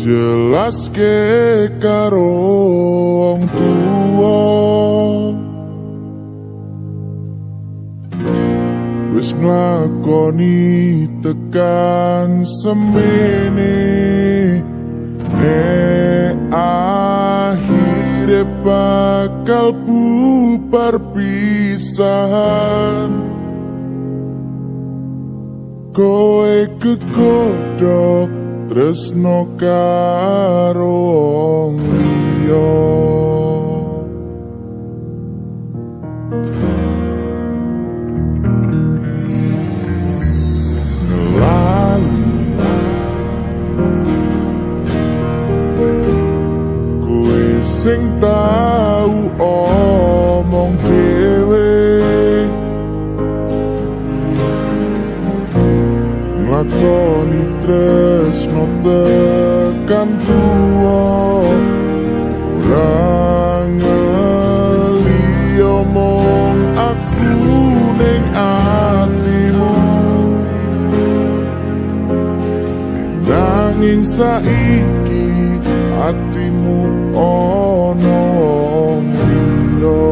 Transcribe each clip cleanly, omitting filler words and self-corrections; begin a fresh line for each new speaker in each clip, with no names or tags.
jelaske karo wong tuwa, wis nglakoni tekan semene, akhire bakal bubar pisahan. Kowe kegodo tresno karo wong liya, ngelali kowe sing tau omong dhewe, nglakoni tresno tekan tuwa, ora ngeli omong aku ning atimu, nanging saiki atimu ono wong liya.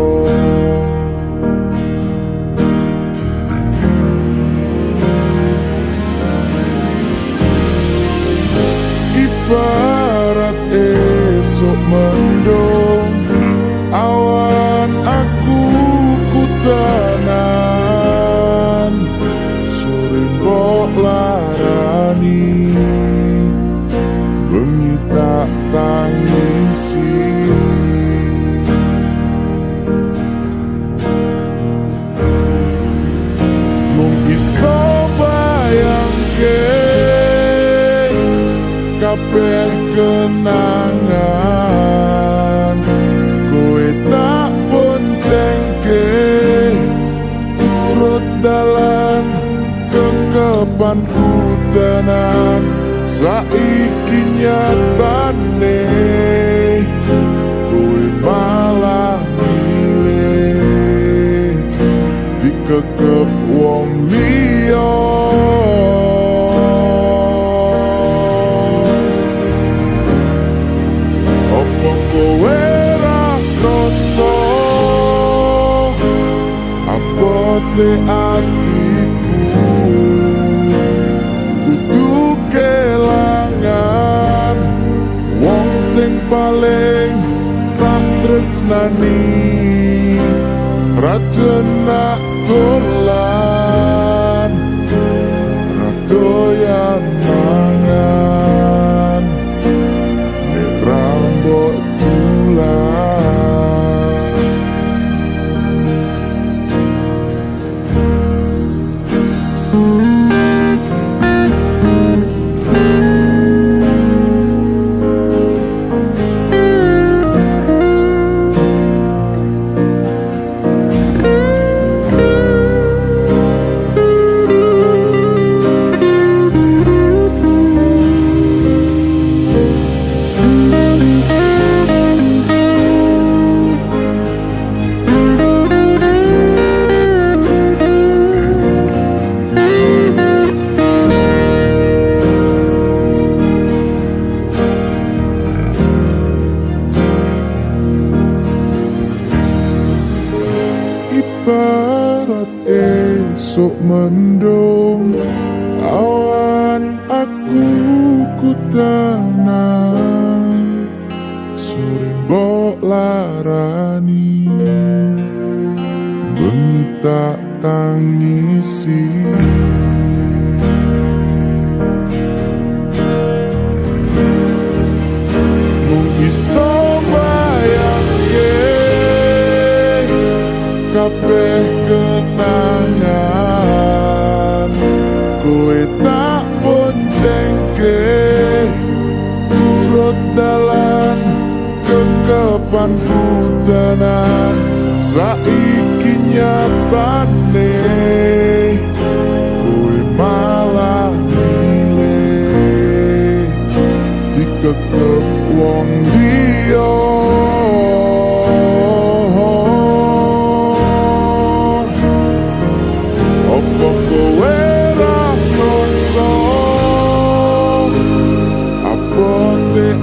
Ibarat esok mendung awan aku kutanan, sore mbok larani bengi tak tangisi, mung iso bayangke kabeh kenangan, kowe tak boncengke turut dalan kekepanku tenan, saiki nyatane kowe malah milih dikekep wong liya. Kowe ra krasa abote atiku, kudu kelangan wong sing paling tak tresnani, rajenak dolan ra doyan mangan, nek rambut ibarat esok mendung awan aku kutanan, sore mbok larani bengi tak tangisi, mung iso bayangke kabeh kenangan, kowe tak boncengke turut dalan kekepanku tenan, saiki nyatane kowe malah milih dikekep wong liya. Apa kowe ra krasa abote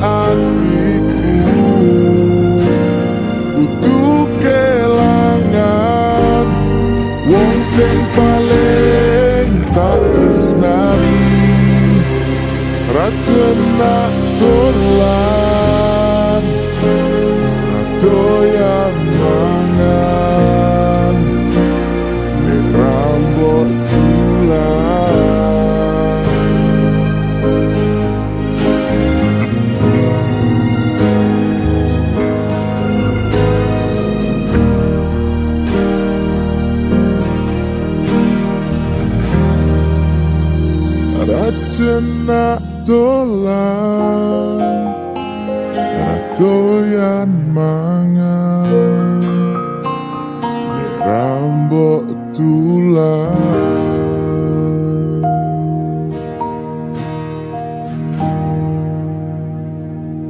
sejenak dolan doyan mangan rambok tulang.